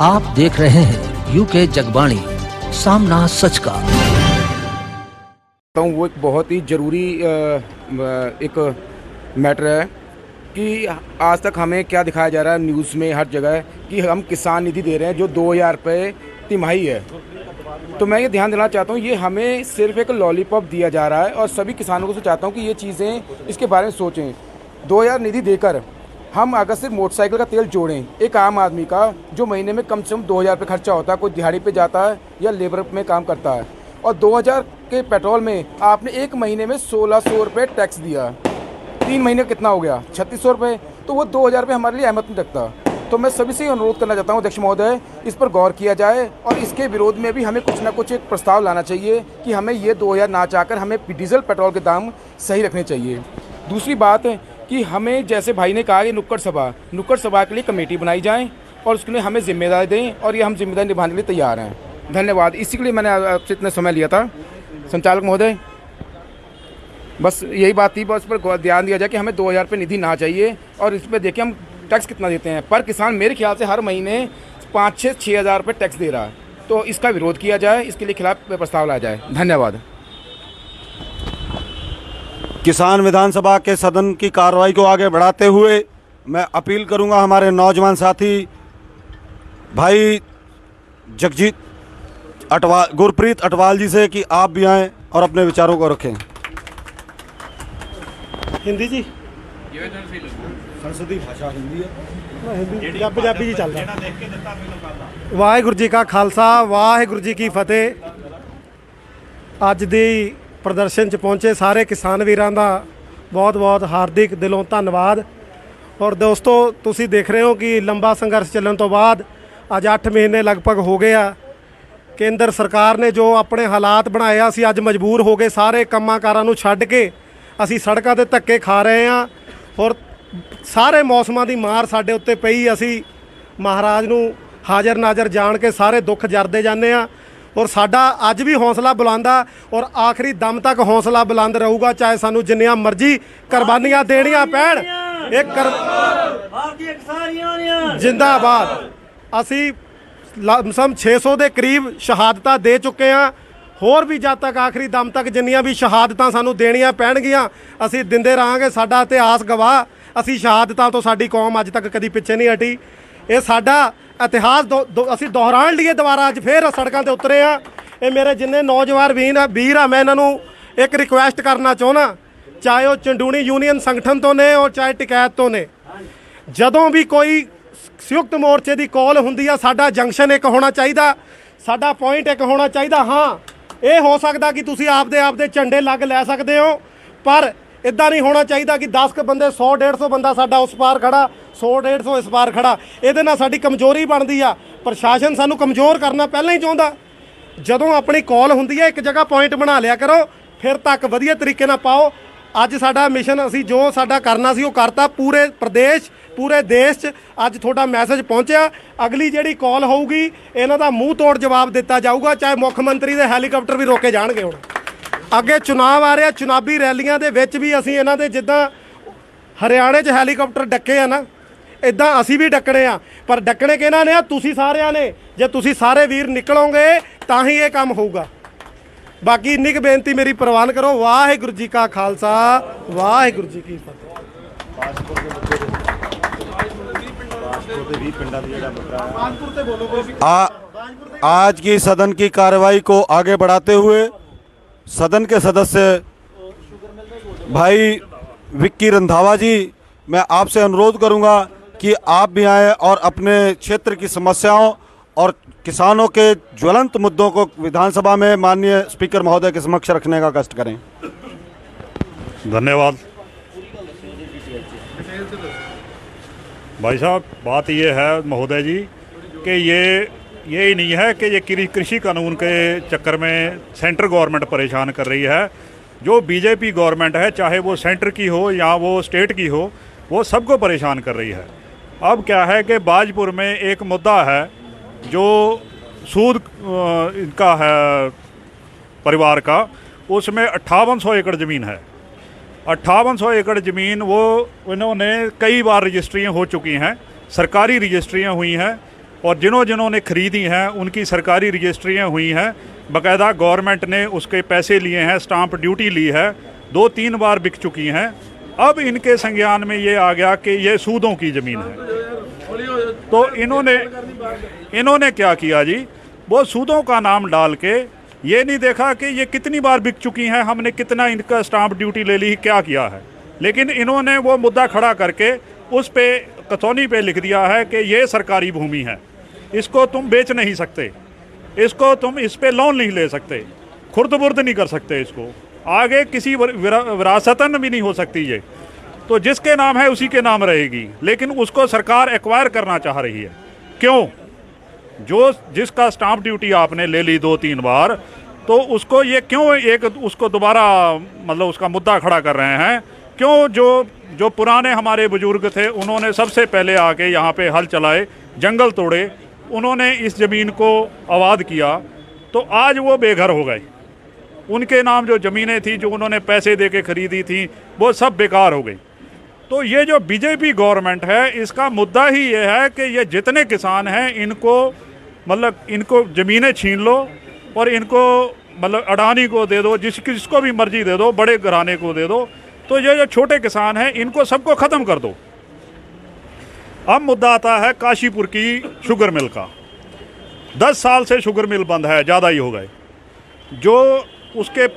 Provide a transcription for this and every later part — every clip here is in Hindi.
आप देख रहे हैं यूके जगबाणी, सामना सच का। तो वो एक बहुत ही ज़रूरी एक मैटर है कि आज तक हमें क्या दिखाया जा रहा है न्यूज़ में हर जगह कि हम किसान निधि दे रहे हैं जो 2000 रुपये तिमाही है। तो मैं ये ध्यान देना चाहता हूँ, ये हमें सिर्फ एक लॉलीपॉप दिया जा रहा है और सभी किसानों को से चाहता हूँ कि ये चीज़ें इसके बारे में सोचें। 2000 निधि देकर हम अगर सिर्फ मोटरसाइकिल का तेल जोड़ें, एक आम आदमी का जो महीने में कम से कम 2000 रुपये खर्चा होता है, कोई दिहाड़ी पे जाता है या लेबर में काम करता है, और 2000 के पेट्रोल में आपने एक महीने में 1600 रुपये टैक्स दिया, 3 महीने कितना हो गया 3600 रुपये। तो वो 2000 रुपये हमारे लिए अहमियत नहीं रखता। तो मैं सभी से अनुरोध करना चाहता हूँ अध्यक्ष महोदय, इस पर गौर किया जाए और इसके विरोध में भी हमें कुछ ना कुछ एक प्रस्ताव लाना चाहिए कि हमें ये 2000 ना चाहकर हमें डीजल पेट्रोल के दाम सही रखने चाहिए। दूसरी बात कि हमें जैसे भाई ने कहा कि नुक्कड़ सभा के लिए कमेटी बनाई जाए और उसके लिए हमें जिम्मेदारी दें और ये हम जिम्मेदारी निभाने के लिए तैयार हैं। धन्यवाद। इसी के लिए मैंने आपसे इतना समय लिया था संचालक महोदय। बस यही बात थी, बस पर ध्यान दिया जाए कि हमें 2000 रुपये निधि ना चाहिए और इस पर देखिए हम टैक्स कितना देते हैं पर किसान। मेरे ख्याल से हर महीने 5 से 6 हज़ार रुपये टैक्स दे रहा है। तो इसका विरोध किया जाए, इसके लिए खिलाफ प्रस्ताव लाया जाए। धन्यवाद। किसान विधानसभा के सदन की कार्रवाई को आगे बढ़ाते हुए मैं अपील करूंगा हमारे नौजवान साथी भाई गुरप्रीत अटवाल जी से कि आप भी आएं और अपने विचारों को रखें। हिंदी जी, संसदीय भाषा हिंदी है, पंजाबी जी चल रहा। वाहिगुरू जी का खालसा, वाहिगुरू जी की फतेह। ਅੱਜ ਦੀ ਪ੍ਰਦਰਸ਼ਨ 'ਚ ਪਹੁੰਚੇ ਸਾਰੇ ਕਿਸਾਨ ਵੀਰਾਂ ਦਾ ਬਹੁਤ-ਬਹੁਤ ਹਾਰਦਿਕ ਦਿਲੋਂ ਧੰਨਵਾਦ। ਔਰ ਦੋਸਤੋ, ਤੁਸੀਂ ਦੇਖ ਰਹੇ ਹੋ ਕਿ ਲੰਬਾ ਸੰਘਰਸ਼ ਚੱਲਣ ਤੋਂ ਬਾਅਦ ਅੱਜ 8 ਮਹੀਨੇ ਲਗਭਗ ਹੋ ਗਏ ਆ। ਕੇਂਦਰ ਸਰਕਾਰ ਨੇ ਜੋ ਆਪਣੇ ਹਾਲਾਤ ਬਣਾਏ ਆ, ਅਸੀਂ ਅੱਜ ਮਜਬੂਰ ਹੋ ਗਏ ਸਾਰੇ ਕੰਮਾਂ ਕਾਰਾਂ ਨੂੰ ਛੱਡ ਕੇ ਅਸੀਂ ਸੜਕਾਂ 'ਤੇ ਧੱਕੇ ਖਾ ਰਹੇ ਆ। ਔਰ ਸਾਰੇ ਮੌਸਮਾਂ ਦੀ ਮਾਰ ਸਾਡੇ ਉੱਤੇ ਪਈ। ਅਸੀਂ ਮਹਾਰਾਜ ਨੂੰ ਹਾਜ਼ਰ ਨਾਜ਼ਰ ਜਾਣ ਕੇ ਸਾਰੇ ਦੁੱਖ ਜਰਦੇ ਜਾਂਦੇ ਆ। ਔਰ ਸਾਡਾ ਅੱਜ ਵੀ ਹੌਸਲਾ ਬੁਲੰਦ ਆ ਔਰ ਆਖਰੀ ਦਮ ਤੱਕ ਹੌਸਲਾ ਬੁਲੰਦ ਰਹੂਗਾ, ਚਾਹੇ ਸਾਨੂੰ ਜਿੰਨੀਆਂ ਮਰਜ਼ੀ ਕੁਰਬਾਨੀਆਂ ਦੇਣੀਆਂ ਪੈਣ। ਇੱਕ ਜਿੰਦਾਬਾਦ। ਅਸੀਂ ਲਮਸਮ 600 ਦੇ ਕਰੀਬ ਸ਼ਹਾਦਤਾਂ ਦੇ ਚੁੱਕੇ ਹਾਂ। ਹੋਰ ਵੀ ਜਦ ਤੱਕ ਆਖਰੀ ਦਮ ਤੱਕ ਜਿੰਨੀਆਂ ਵੀ ਸ਼ਹਾਦਤਾਂ ਸਾਨੂੰ ਦੇਣੀਆਂ ਪੈਣਗੀਆਂ ਅਸੀਂ ਦਿੰਦੇ ਰਹਾਂਗੇ। ਸਾਡਾ ਇਤਿਹਾਸ ਗਵਾਹ, ਅਸੀਂ ਸ਼ਹਾਦਤਾਂ ਤੋਂ ਸਾਡੀ ਕੌਮ ਅੱਜ ਤੱਕ ਕਦੀ ਪਿੱਛੇ ਨਹੀਂ ਹਟੀ। ਇਹ ਸਾਡਾ ਇਤਿਹਾਸ ਅਸੀਂ ਦੁਹਰਾਉਣ ਲਈ ਦੁਬਾਰਾ ਅੱਜ ਫੇਰ ਸੜਕਾਂ 'ਤੇ ਉਤਰੇ ਆ। ਇਹ ਮੇਰੇ ਜਿੰਨੇ ਨੌਜਵਾਨ ਵੀਰ ਆ, ਮੈਂ ਇਹਨਾਂ ਨੂੰ ਇੱਕ ਰਿਕੁਐਸਟ ਕਰਨਾ ਚਾਹੁੰਦਾ, ਚਾਹੇ ਉਹ ਚੰਡੂਣੀ ਯੂਨੀਅਨ ਸੰਗਠਨ ਤੋਂ ਨੇ ਔਰ ਚਾਹੇ ਟਿਕੈਤ ਤੋਂ ਨੇ, ਜਦੋਂ ਵੀ ਕੋਈ ਸੰਯੁਕਤ ਮੋਰਚੇ ਦੀ ਕਾਲ ਹੁੰਦੀ ਆ, ਸਾਡਾ ਜੰਕਸ਼ਨ ਇੱਕ ਹੋਣਾ ਚਾਹੀਦਾ, ਸਾਡਾ ਪੁਆਇੰਟ ਇੱਕ ਹੋਣਾ ਚਾਹੀਦਾ। ਹਾਂ, ਇਹ ਹੋ ਸਕਦਾ ਕਿ ਤੁਸੀਂ ਆਪਦੇ ਝੰਡੇ ਲੱਗ ਲੈ ਸਕਦੇ ਹੋ, ਪਰ ਇੱਦਾਂ ਨਹੀਂ ਹੋਣਾ ਚਾਹੀਦਾ ਕਿ 10 ਕੁ ਬੰਦੇ 100-150 ਬੰਦਾ ਸਾਡਾ ਉਸ ਪਾਰ ਖੜਾ, 100-150 ਇਸ ਪਾਰ ਖੜਾ। ਇਹਦੇ ਨਾਲ ਸਾਡੀ ਕਮਜ਼ੋਰੀ ਬਣਦੀ ਆ। ਪ੍ਰਸ਼ਾਸਨ ਸਾਨੂੰ ਕਮਜ਼ੋਰ ਕਰਨਾ ਪਹਿਲਾਂ ਹੀ ਚਾਹੁੰਦਾ। ਜਦੋਂ ਆਪਣੀ ਕਾਲ ਹੁੰਦੀ ਹੈ ਇੱਕ ਜਗ੍ਹਾ ਪੁਆਇੰਟ ਬਣਾ ਲਿਆ ਕਰੋ, ਫਿਰ ਤੱਕ ਵਧੀਆ ਤਰੀਕੇ ਨਾਲ ਪਾਓ। ਅੱਜ ਸਾਡਾ ਮਿਸ਼ਨ, ਅਸੀਂ ਜੋ ਸਾਡਾ ਕਰਨਾ ਸੀ ਉਹ ਕਰਤਾ। ਪੂਰੇ ਪ੍ਰਦੇਸ਼, ਪੂਰੇ ਦੇਸ਼ 'ਚ ਅੱਜ ਤੁਹਾਡਾ ਮੈਸੇਜ ਪਹੁੰਚਿਆ। ਅਗਲੀ ਜਿਹੜੀ ਕਾਲ ਹੋਊਗੀ ਇਹਨਾਂ ਦਾ ਮੂੰਹ ਤੋੜ ਜਵਾਬ ਦਿੱਤਾ ਜਾਊਗਾ, ਚਾਹੇ ਮੁੱਖ ਮੰਤਰੀ ਦੇ ਹੈਲੀਕਾਪਟਰ ਵੀ ਰੋਕੇ ਜਾਣਗੇ। ਹੁਣ ਅੱਗੇ ਚੁਣਾਵ ਆ ਰਿਹਾ, ਚੁਣਾਵੀ ਰੈਲੀਆਂ ਦੇ ਵਿੱਚ ਵੀ ਅਸੀਂ ਇਹਨਾਂ ਦੇ ਜਿੱਦਾਂ ਹਰਿਆਣੇ 'ਚ ਹੈਲੀਕਾਪਟਰ ਡੱਕੇ ਆ ਨਾ, ਇੱਦਾਂ ਅਸੀਂ ਵੀ ਡੱਕਣੇ ਆ। ਪਰ ਡੱਕਣੇ ਕਿਹਨਾਂ ਨੇ ਆ? ਤੁਸੀਂ ਸਾਰਿਆਂ ਨੇ। ਜੇ ਤੁਸੀਂ ਸਾਰੇ ਵੀਰ ਨਿਕਲੋਗੇ ਤਾਂ ਹੀ ਇਹ ਕੰਮ ਹੋਊਗਾ। ਬਾਕੀ ਇੰਨੀ ਕੁ ਬੇਨਤੀ ਮੇਰੀ ਪ੍ਰਵਾਨ ਕਰੋ। ਵਾਹਿਗੁਰੂ ਜੀ ਕਾ ਖਾਲਸਾ, ਵਾਹਿਗੁਰੂ ਜੀ ਕੀ ਫਤਿਹ। आज की सदन की कार्रवाई को आगे बढ़ाते हुए सदन के सदस्य भाई विक्की रंधावा जी, मैं आपसे अनुरोध करूंगा कि आप भी आएँ और अपने क्षेत्र की समस्याओं और किसानों के ज्वलंत मुद्दों को विधानसभा में माननीय स्पीकर महोदय के समक्ष रखने का कष्ट करें। धन्यवाद भाई साहब। बात ये है महोदय जी कि ये ही नहीं है कि ये कृषि कानून के चक्कर में सेंट्रल गवर्नमेंट परेशान कर रही है। जो बीजेपी गवर्नमेंट है, चाहे वो सेंटर की हो या वो स्टेट की हो, वो सबको परेशान कर रही है। अब क्या है कि बाजपुर में एक मुद्दा है जो सूद इनका है परिवार का, उसमें 5800 एकड़ ज़मीन है। 5800 एकड़ ज़मीन वो इन्होंने कई बार रजिस्ट्रियाँ हो चुकी हैं, सरकारी रजिस्ट्रियाँ हुई हैं, और जिन्होंने ख़रीदी हैं उनकी सरकारी रजिस्ट्रियाँ हुई हैं, बाकायदा गवर्नमेंट ने उसके पैसे लिए हैं, स्टाम्प ड्यूटी ली है, 2-3 बार बिक चुकी हैं। अब इनके संज्ञान में ये आ गया कि ये सूदों की ज़मीन है। तो इन्होंने क्या किया जी, वो सूदों का नाम डाल के ये नहीं देखा कि ये कितनी बार बिक चुकी हैं, हमने कितना इनका स्टाम्प ड्यूटी ले ली, क्या किया है। लेकिन इन्होंने वो मुद्दा खड़ा करके उस पे कतौनी पे लिख दिया है कि ये सरकारी भूमि है, इसको तुम बेच नहीं सकते, इसको तुम इस पे लोन नहीं ले सकते, खुर्द-बुर्द नहीं कर सकते, इसको आगे किसी विरासतन भी नहीं हो सकती ये। तो जिसके नाम है उसी के नाम रहेगी, लेकिन उसको सरकार एक्वायर करना चाह रही है। क्यों? जिसका स्टाम्प ड्यूटी आपने ले ली 2-3 बार, तो उसको ये क्यों उसको दोबारा मतलब उसका मुद्दा खड़ा कर रहे हैं? क्यों? जो पुराने हमारे बुजुर्ग थे उन्होंने सबसे पहले आके यहाँ पे हल चलाए, जंगल तोड़े, उन्होंने इस ज़मीन को आबाद किया, तो आज वो बेघर हो गए। उनके नाम जो ज़मीनें थी, जो उन्होंने पैसे दे के ख़रीदी थी, वो सब बेकार हो गई। तो ये जो बीजेपी गवर्नमेंट है, इसका मुद्दा ही ये है कि ये जितने किसान हैं इनको ज़मीनें छीन लो और इनको मतलब अडानी को दे दो, जिसको भी मर्जी दे दो, बड़े घराने को दे दो। तो ये जो छोटे किसान हैं इनको सबको ख़त्म कर दो। अब मुद्दा आता है काशीपुर की शुगर मिल का। 10 साल से शुगर मिल बंद है, ज़्यादा ही हो गए। जो उसके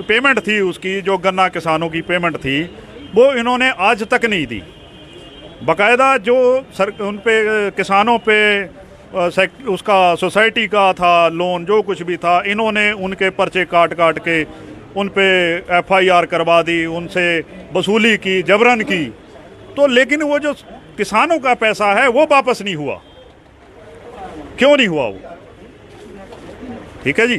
पेमेंट थी, उसकी जो गन्ना किसानों की पेमेंट थी, वो इन्होंने आज तक नहीं दी। बाकायदा जो उन पे किसानों पे उसका सोसाइटी का था लोन, जो कुछ भी था, इन्होंने उनके पर्चे काट के उन पे FIR करवा दी, उनसे वसूली की, जबरन की। तो लेकिन वो जो किसानों का पैसा है वो वापस नहीं हुआ। क्यों नहीं हुआ वो? ठीक है जी,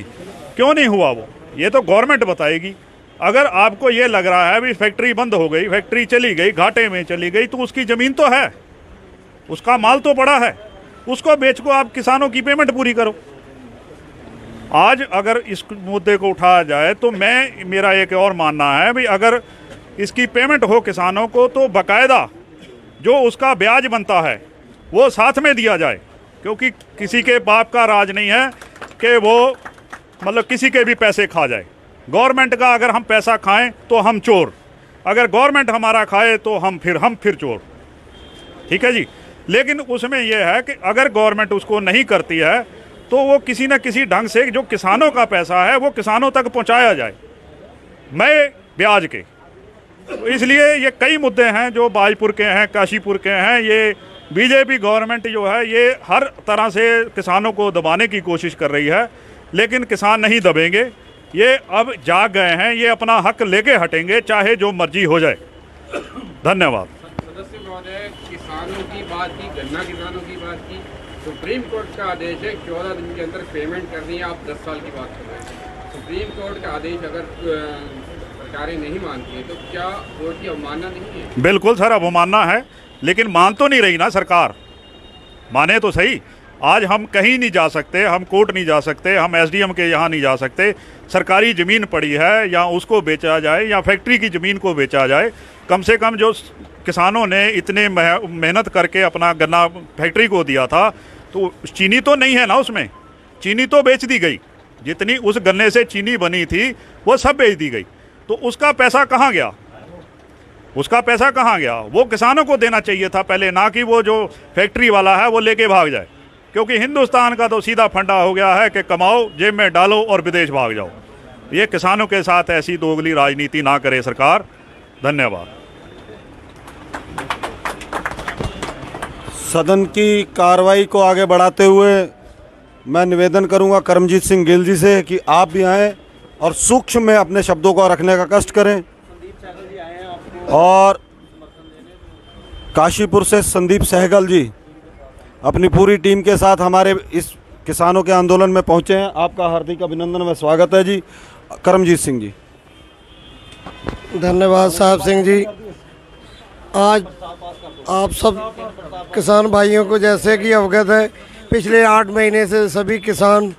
क्यों नहीं हुआ वो? ये तो गवर्नमेंट बताएगी। अगर आपको ये लग रहा है भी फैक्ट्री बंद हो गई, फैक्ट्री चली गई, घाटे में चली गई, तो उसकी ज़मीन तो है, उसका माल तो पड़ा है, उसको बेच को आप किसानों की पेमेंट पूरी करो। आज अगर इस मुद्दे को उठाया जाए तो मेरा एक और मानना है भी अगर इसकी पेमेंट हो किसानों को, तो बाकायदा जो उसका ब्याज बनता है वो साथ में दिया जाए, क्योंकि किसी के बाप का राज नहीं है कि वो मतलब किसी के भी पैसे खा जाए। गवर्नमेंट का अगर हम पैसा खाएं तो हम चोर, अगर गवर्नमेंट हमारा खाए तो हम फिर चोर। ठीक है जी। लेकिन उसमें यह है कि अगर गवर्नमेंट उसको नहीं करती है तो वो किसी न किसी ढंग से जो किसानों का पैसा है वो किसानों तक पहुंचाया जाए, मैं ब्याज के। तो इसलिए ये कई मुद्दे हैं जो बाजपुर के हैं, काशीपुर के हैं। ये बीजेपी गवर्नमेंट जो है ये हर तरह से किसानों को दबाने की कोशिश कर रही है, लेकिन किसान नहीं दबेंगे। ये अब जाग गए हैं, ये अपना हक लेके हटेंगे, चाहे जो मर्जी हो जाए। धन्यवाद। सदस्य महोदय, किसानों की बात की, गन्ना किसानों की बात की, सुप्रीम कोर्ट का आदेश है 14 दिन के अंदर पेमेंट करनी है। आप 10 साल की बात कर रहे हैं। सुप्रीम कोर्ट का आदेश अगर सरकारें नहीं मानती हैं तो क्या कोर्ट की अवमानना नहीं है? बिल्कुल सर, अवमानना है, लेकिन मान तो नहीं रही ना सरकार। माने तो सही। आज हम कहीं नहीं जा सकते, हम कोर्ट नहीं जा सकते, हम SDM के यहाँ नहीं जा सकते। सरकारी ज़मीन पड़ी है, या उसको बेचा जाए या फैक्ट्री की ज़मीन को बेचा जाए। कम से कम जो किसानों ने इतने मेहनत करके अपना गन्ना फैक्ट्री को दिया था, तो चीनी तो नहीं है ना उसमें, चीनी तो बेच दी गई। जितनी उस गन्ने से चीनी बनी थी वो सब बेच दी गई। तो उसका पैसा कहाँ गया? उसका पैसा कहाँ गया? वो किसानों को देना चाहिए था पहले, ना कि वो जो फैक्ट्री वाला है वो लेके भाग जाए। क्योंकि हिंदुस्तान का तो सीधा फंडा हो गया है कि कमाओ, जेब में डालो और विदेश भाग जाओ। ये किसानों के साथ ऐसी दोगली राजनीति ना करे सरकार। धन्यवाद। सदन की कार्रवाई को आगे बढ़ाते हुए मैं निवेदन करूंगा करमजीत सिंह गिल जी से कि आप भी आएँ और सूक्ष्म में अपने शब्दों को रखने का कष्ट करें। और काशीपुर से संदीप सहगल जी अपनी पूरी टीम के साथ हमारे इस किसानों के आंदोलन में पहुंचे हैं। आपका हार्दिक अभिनंदन व स्वागत है जी। करमजीत सिंह जी। धन्यवाद साहब सिंह जी। आज आप सब किसान भाइयों को जैसे कि अवगत है, पिछले 8 महीने से सभी किसान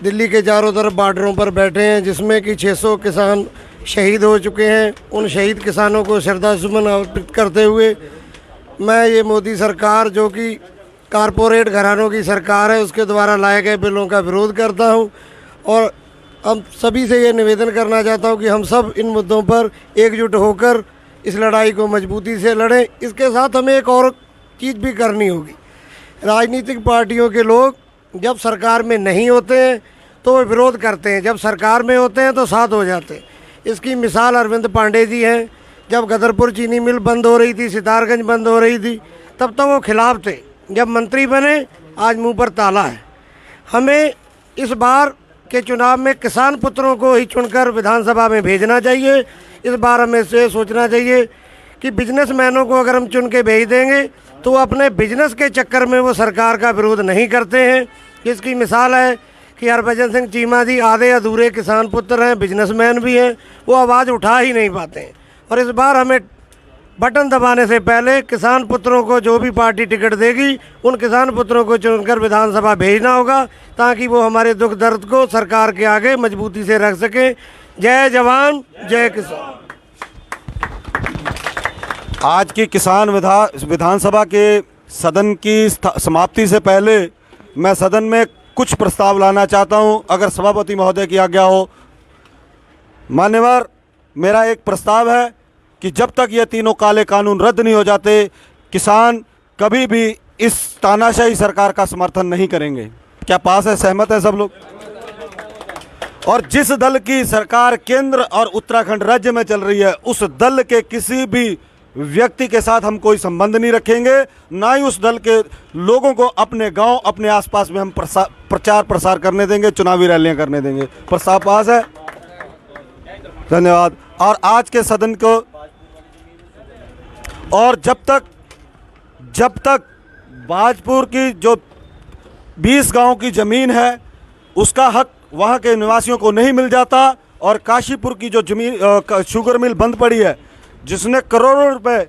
दिल्ली के चारों तरफ बॉर्डरों पर बैठे हैं, जिसमें कि 600 किसान शहीद हो चुके हैं। उन शहीद किसानों को श्रद्धासुमन अर्पित करते हुए मैं ये मोदी सरकार जो कि कारपोरेट घरानों की सरकार है उसके द्वारा लाए गए बिलों का विरोध करता हूं और हम सभी से ये निवेदन करना चाहता हूं कि हम सब इन मुद्दों पर एकजुट होकर इस लड़ाई को मजबूती से लड़ें। इसके साथ हमें एक और चीज़ भी करनी होगी। राजनीतिक पार्टियों के लोग जब सरकार में नहीं होते हैं तो वो विरोध करते हैं, जब सरकार में होते हैं तो साथ हो जाते हैं। इसकी मिसाल अरविंद पांडे जी हैं। जब गदरपुर चीनी मिल बंद हो रही थी, सितारगंज बंद हो रही थी, तब तो वो खिलाफ थे। जब मंत्री बने आज मुंह पर ताला है। हमें इस बार के चुनाव में किसान पुत्रों को ही चुनकर विधानसभा में भेजना चाहिए। इस बार हमें से सोचना चाहिए कि बिजनेसमैनों को अगर हम चुन के भेज देंगे तो वो अपने बिजनेस के चक्कर में वो सरकार का विरोध नहीं करते हैं। इसकी मिसाल है कि हरभजन सिंह चीमा जी आधे अधूरे किसान पुत्र हैं, बिजनेसमैन भी हैं, वो आवाज़ उठा ही नहीं पाते हैं। और इस बार हमें बटन दबाने से पहले किसान पुत्रों को जो भी पार्टी टिकट देगी उन किसान पुत्रों को चुनकर विधानसभा भेजना होगा ताकि वो हमारे दुख दर्द को सरकार के आगे मजबूती से रख सकें। जय जवान जय किसान। आज की किसान विधानसभा के सदन की समाप्ति से पहले मैं सदन में कुछ प्रस्ताव लाना चाहता हूं, अगर सभापति महोदय की आज्ञा हो। मान्यवर, मेरा एक प्रस्ताव है कि जब तक ये तीनों काले कानून रद्द नहीं हो जाते, किसान कभी भी इस तानाशाही सरकार का समर्थन नहीं करेंगे। क्या पास है? सहमत है सब लोग? और जिस दल की सरकार केंद्र और उत्तराखंड राज्य में चल रही है, उस दल के किसी भी व्यक्ति के साथ हम कोई संबंध नहीं रखेंगे, ना ही उस दल के लोगों को अपने गांव, अपने आसपास में हम प्रचार प्रसार करने देंगे, चुनावी रैलियां करने देंगे। प्रस्ताव पास है। धन्यवाद। और आज के सदन को, और जब तक बाजपुर की जो 20 गांव की ज़मीन है उसका हक वहां के निवासियों को नहीं मिल जाता, और काशीपुर की जो जमीन शुगर मिल बंद पड़ी है जिसने करोड़ों रुपए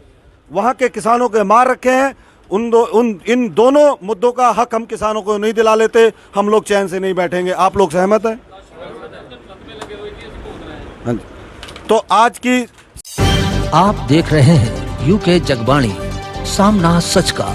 वहां के किसानों के मार रखे हैं, इन दोनों मुद्दों का हक हम किसानों को नहीं दिला लेते, हम लोग चैन से नहीं बैठेंगे। आप लोग सहमत हैं? तो आज की आप देख रहे हैं यूके जगबाणी, सामना सच का।